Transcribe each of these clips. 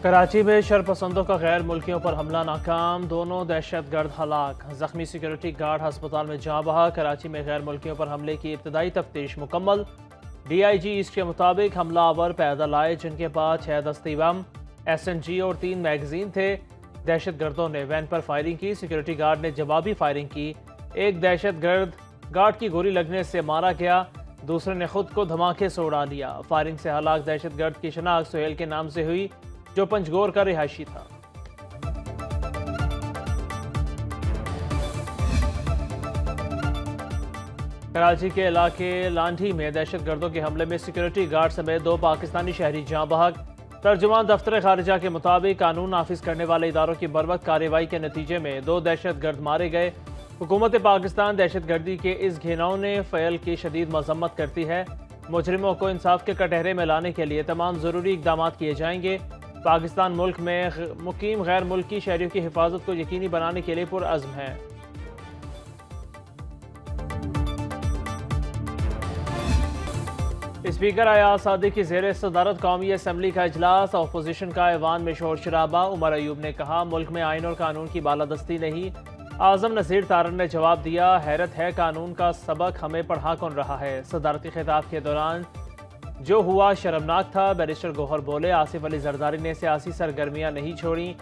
کراچی میں شرپسندوں کا غیر ملکیوں پر حملہ ناکام، دونوں دہشت گرد ہلاک، زخمی سیکیورٹی گارڈ ہسپتال میں جاں بحق۔ کراچی میں غیر ملکیوں پر حملے کی ابتدائی تفتیش مکمل، ڈی آئی جی ایسٹ کے مطابق حملہ آور پیدل آئے جن کے پاس 6 دستی بم، ایس این جی اور 3 میگزین تھے۔ دہشت گردوں نے وین پر فائرنگ کی، سیکیورٹی گارڈ نے جوابی فائرنگ کی، ایک دہشت گارڈ کی گولی لگنے سے مارا گیا، دوسرے نے خود کو دھماکے سے اڑا لیا۔ فائرنگ سے ہلاک دہشت گرد کی شناخت سہیل کے نام سے ہوئی جو پنجگور کا رہائشی تھا۔ کراچی کے علاقے لانڈھی میں دہشت گردوں کے حملے میں سیکیورٹی گارڈ سمیت 2 پاکستانی شہری جاں بحق۔ ترجمان دفتر خارجہ کے مطابق قانون نافذ کرنے والے اداروں کی بروقت کارروائی کے نتیجے میں 2 دہشت گرد مارے گئے۔ حکومت پاکستان دہشت گردی کے اس گھناؤنے فعل کی شدید مذمت کرتی ہے۔ مجرموں کو انصاف کے کٹہرے میں لانے کے لیے تمام ضروری اقدامات کیے جائیں گے۔ پاکستان ملک میں مقیم غیر ملکی شہریوں کی حفاظت کو یقینی بنانے کے لیے پرعزم ہے۔ اسپیکر ایاز صادق کی زیر صدارت قومی اسمبلی کا اجلاس، اپوزیشن کا ایوان میں شور شرابہ۔ عمر ایوب نے کہا ملک میں آئین اور قانون کی بالادستی نہیں۔ اعظم نذیر تارڑ نے جواب دیا حیرت ہے قانون کا سبق ہمیں پڑھا کون رہا ہے۔ صدارتی خطاب کے دوران جو ہوا شرمناک تھا، بیرسٹر گوہر بولے آصف علی زرداری نے سیاسی سرگرمیاں نہیں چھوڑیں،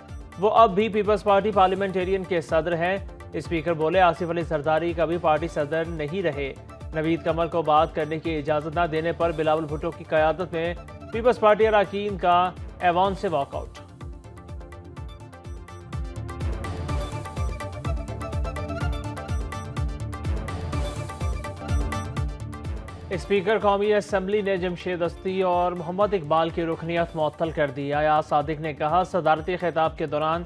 وہ اب بھی پیپلز پارٹی پارلیمنٹیرین کے صدر ہیں۔ اسپیکر بولے آصف علی زرداری کبھی پارٹی صدر نہیں رہے۔ نوید قمر کو بات کرنے کی اجازت نہ دینے پر بلاول بھٹو کی قیادت میں پیپلز پارٹی اراکین کا ایوان سے واک آؤٹ۔ اسپیکر قومی اسمبلی نے جمشید دستی اور محمد اقبال کی رکنیت معطل کر دی۔ ایاز صادق نے کہا صدارتی خطاب کے دوران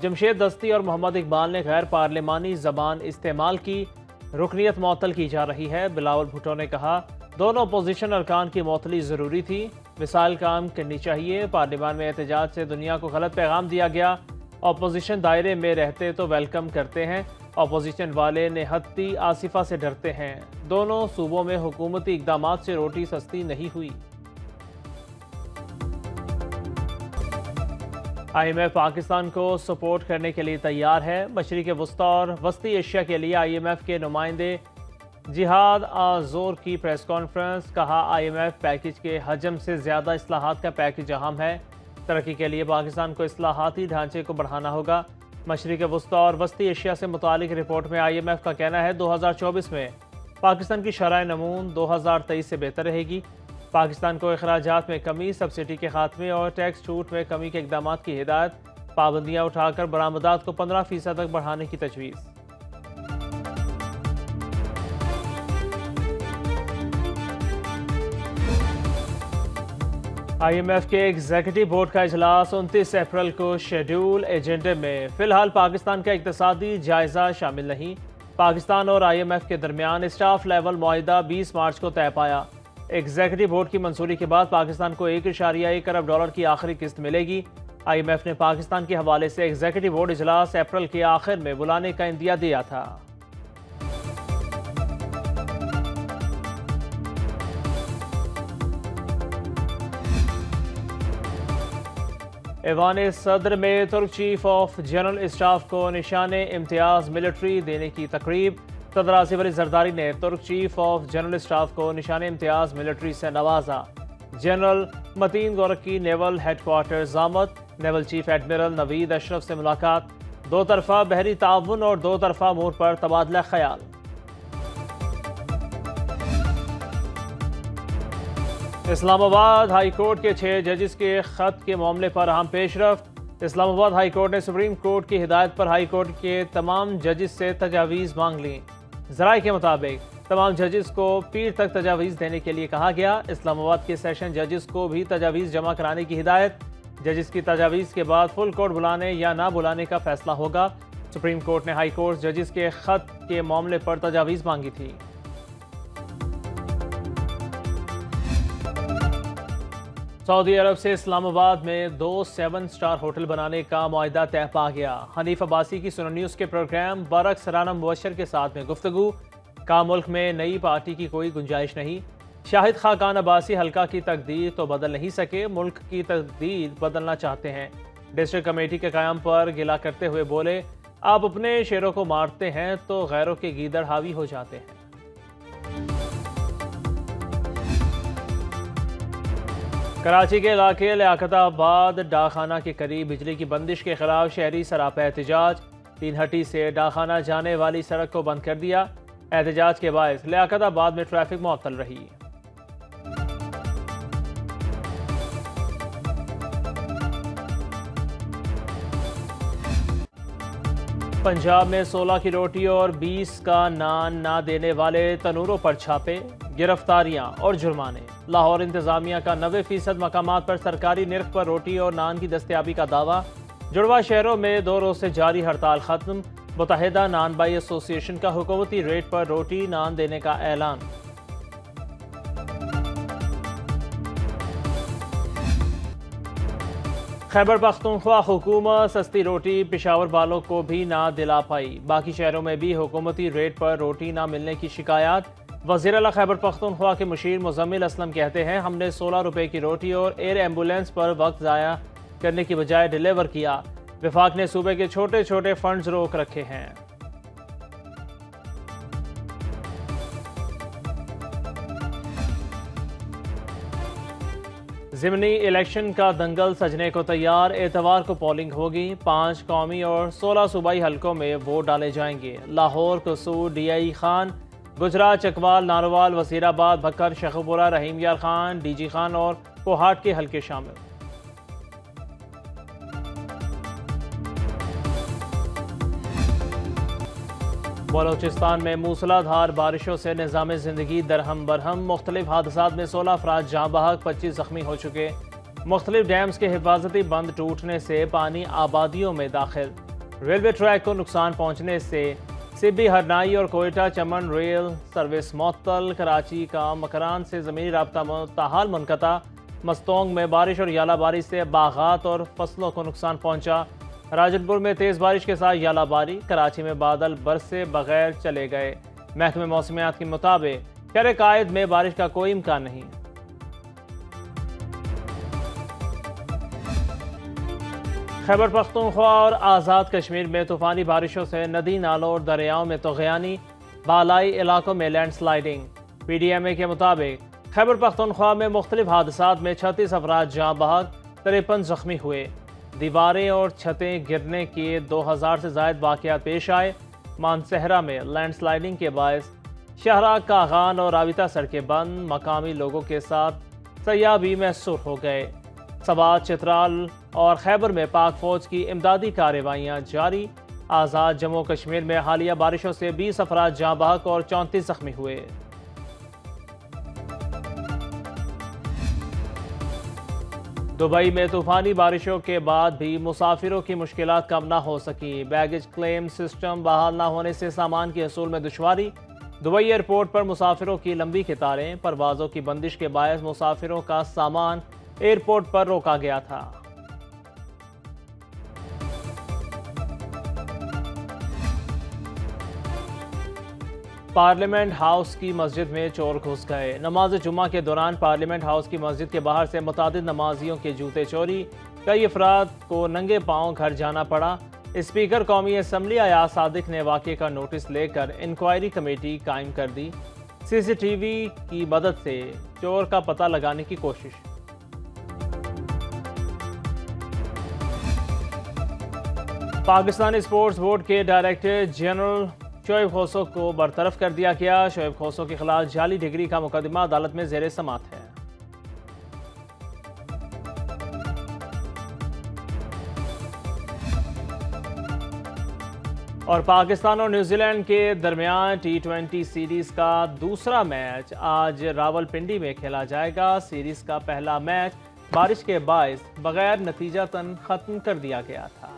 جمشید دستی اور محمد اقبال نے غیر پارلیمانی زبان استعمال کی، رکنیت معطل کی جا رہی ہے۔ بلاول بھٹو نے کہا دونوں اپوزیشن ارکان کی معطلی ضروری تھی، مثال کام کرنی چاہیے۔ پارلیمان میں احتجاج سے دنیا کو غلط پیغام دیا گیا، اپوزیشن دائرے میں رہتے تو ویلکم کرتے ہیں، اپوزیشن والے نہتی آصفہ سے ڈرتے ہیں۔ دونوں صوبوں میں حکومتی اقدامات سے روٹی سستی نہیں ہوئی۔ آئی ایم ایف پاکستان کو سپورٹ کرنے کے لیے تیار ہے۔ مشرق وسطی اور وسطی ایشیا کے لیے آئی ایم ایف کے نمائندے جہاد آزور کی پریس کانفرنس، کہا آئی ایم ایف پیکج کے حجم سے زیادہ اصلاحات کا پیکج اہم ہے۔ ترقی کے لیے پاکستان کو اصلاحاتی ڈھانچے کو بڑھانا ہوگا۔ مشرق وسطی اور وسطی ایشیا سے متعلق رپورٹ میں آئی ایم ایف کا کہنا ہے 2024 میں پاکستان کی شرح نمون 2023 سے بہتر رہے گی۔ پاکستان کو اخراجات میں کمی، سبسڈی کے خاتمے اور ٹیکس چھوٹ میں کمی کے اقدامات کی ہدایت، پابندیاں اٹھا کر برآمدات کو 15% تک بڑھانے کی تجویز۔ آئی ایم ایف کے ایگزیکٹو بورڈ کا اجلاس 29 اپریل کو شیڈول، ایجنڈے میں فی الحال پاکستان کا اقتصادی جائزہ شامل نہیں۔ پاکستان اور آئی ایم ایف کے درمیان اسٹاف لیول معاہدہ 20 مارچ کو طے پایا۔ ایگزیکٹو بورڈ کی منظوری کے بعد پاکستان کو $1.1 ارب کی آخری قسط ملے گی۔ آئی ایم ایف نے پاکستان کے حوالے سے ایگزیکٹو بورڈ اجلاس اپریل کے آخر میں بلانے کا عندیہ دیا تھا۔ ایوان صدر میں ترک چیف آف جنرل اسٹاف کو نشان امتیاز ملٹری دینے کی تقریب، صدر آصف علی زرداری نے ترک چیف آف جنرل اسٹاف کو نشان امتیاز ملٹری سے نوازا۔ جنرل متین گورکی نیول ہیڈ کوارٹرز آمد، نیول چیف ایڈمرل نوید اشرف سے ملاقات، 2 طرفہ بحری تعاون اور 2 طرفہ امور پر تبادلہ خیال۔ اسلام آباد ہائی کورٹ کے 6 ججز کے خط کے معاملے پر اہم پیش رفت۔ اسلام آباد ہائی کورٹ نے سپریم کورٹ کی ہدایت پر ہائی کورٹ کے تمام ججز سے تجاویز مانگ لیں۔ ذرائع کے مطابق تمام ججز کو پیر تک تجاویز دینے کے لیے کہا گیا۔ اسلام آباد کے سیشن ججز کو بھی تجاویز جمع کرانے کی ہدایت۔ ججز کی تجاویز کے بعد فل کورٹ بلانے یا نہ بلانے کا فیصلہ ہوگا۔ سپریم کورٹ نے ہائی کورٹ ججز کے خط کے معاملے پر تجاویز مانگی تھی۔ سعودی عرب سے اسلام آباد میں 2 7 سٹار ہوٹل بنانے کا معاہدہ طے پا گیا۔ حنیف عباسی کی سنن نیوز کے پروگرام برعکس رانا مبشر کے ساتھ میں گفتگو، کہا ملک میں نئی پارٹی کی کوئی گنجائش نہیں۔ شاہد خاقان عباسی حلقہ کی تقدیر تو بدل نہیں سکے، ملک کی تقدیر بدلنا چاہتے ہیں۔ ڈسٹرکٹ کمیٹی کے قیام پر گلہ کرتے ہوئے بولے، آپ اپنے شیروں کو مارتے ہیں تو غیروں کے گیدڑ حاوی ہو جاتے ہیں۔ کراچی کے علاقے لیاقت آباد ڈاکخانہ کے قریب بجلی کی بندش کے خلاف شہری سراپا احتجاج، تین ہٹی سے ڈاکخانہ جانے والی سڑک کو بند کر دیا۔ احتجاج کے باعث لیاقت آباد میں ٹریفک معطل رہی۔ پنجاب میں 16 کی روٹی اور 20 کا نان نہ دینے والے تنوروں پر چھاپے، گرفتاریاں اور جرمانے۔ لاہور انتظامیہ کا 90% مقامات پر سرکاری نرخ پر روٹی اور نان کی دستیابی کا دعویٰ۔ جڑواں شہروں میں 2 روز سے جاری ہڑتال ختم۔ متحدہ نان بائی ایسوسی ایشن کا حکومتی ریٹ پر روٹی نان دینے کا اعلان۔ خیبر پختونخوا حکومت سستی روٹی پشاور والوں کو بھی نہ دلا پائی، باقی شہروں میں بھی حکومتی ریٹ پر روٹی نہ ملنے کی شکایات۔ وزیر اعلیٰ خیبر پختونخوا کے مشیر مزمل اسلم کہتے ہیں، ہم نے 16 روپے کی روٹی اور ایئر ایمبولینس پر وقت ضائع کرنے کی بجائے ڈیلیور کیا۔ وفاق نے صوبے کے چھوٹے چھوٹے فنڈز روک رکھے ہیں۔ ضمنی الیکشن کا دنگل سجنے کو تیار، اتوار کو پولنگ ہوگی۔ 5 قومی اور 16 صوبائی حلقوں میں ووٹ ڈالے جائیں گے۔ لاہور، قصور، ڈی آئی خان، گجرات، چکوال، ناروال، وزیر آباد، بھکر، شیخوپورہ، رحیم یار خان، ڈی جی خان اور کوہاٹ کے حلقے شامل۔ بلوچستان میں موسلا دھار بارشوں سے نظام زندگی درہم برہم، مختلف حادثات میں 16 افراد جاں بحق، 25 زخمی ہو چکے۔ مختلف ڈیمز کے حفاظتی بند ٹوٹنے سے پانی آبادیوں میں داخل۔ ریلوے ٹریک کو نقصان پہنچنے سے سبی، ہرنائی اور کوئٹہ چمن ریل سروس معطل۔ کراچی کا مکران سے زمینی رابطہ تاحال منقطع۔ مستونگ میں بارش اور یالہ باری سے باغات اور فصلوں کو نقصان پہنچا۔ راجن پور میں تیز بارش کے ساتھ یالہ باری، کراچی میں بادل برسے بغیر چلے گئے۔ محکمہ موسمیات کے مطابق شہر قائد میں بارش کا کوئی امکان نہیں۔ خیبر پختونخوا اور آزاد کشمیر میں طوفانی بارشوں سے ندی نالوں اور دریاؤں میں طغیانی، بالائی علاقوں میں land sliding. P D M A کے مطابق خیبر پختونخوا میں مختلف حادثات میں 36 افراد جاں بحق، 53 زخمی ہوئے۔ دیواریں اور چھتیں گرنے کے 2000 سے زائد واقعات پیش آئے۔ مانسہرہ میں لینڈ سلائیڈنگ کے باعث شاہراہ کاغان اور رابطہ سڑکیں بند، مقامی لوگوں کے ساتھ سیاح بھی محصور ہو گئے۔ سوات، چترال اور خیبر میں پاک فوج کی امدادی کارروائیاں جاری۔ آزاد جموں و کشمیر میں حالیہ بارشوں سے 20 افراد جاں بحق اور 34 زخمی ہوئے۔ دبئی میں طوفانی بارشوں کے بعد بھی مسافروں کی مشکلات کم نہ ہو سکی۔ بیگیج کلیم سسٹم بحال نہ ہونے سے سامان کے حصول میں دشواری۔ دبئی ایئرپورٹ پر مسافروں کی لمبی قطاریں، پروازوں کی بندش کے باعث مسافروں کا سامان ایئرپورٹ پر روکا گیا تھا۔ پارلیمنٹ ہاؤس کی مسجد میں چور گھس گئے۔ نماز جمعہ کے دوران پارلیمنٹ ہاؤس کی مسجد کے باہر سے متعدد نمازیوں کے جوتے چوری، کئی افراد کو ننگے پاؤں گھر جانا پڑا۔ اسپیکر قومی اسمبلی ایاز صادق نے واقعے کا نوٹس لے کر انکوائری کمیٹی قائم کر دی۔ سی سی ٹی وی کی مدد سے چور کا پتہ لگانے کی کوشش۔ پاکستان اسپورٹس بورڈ کے ڈائریکٹر جنرل شعیب کھوسو کو برطرف کر دیا گیا۔ شعیب کھوسو کے خلاف جعلی ڈگری کا مقدمہ عدالت میں زیر سماعت ہے۔ اور پاکستان اور نیوزی لینڈ کے درمیان T20 سیریز کا دوسرا میچ آج راولپنڈی میں کھیلا جائے گا۔ سیریز کا پہلا میچ بارش کے باعث بغیر نتیجہ تن ختم کر دیا گیا تھا۔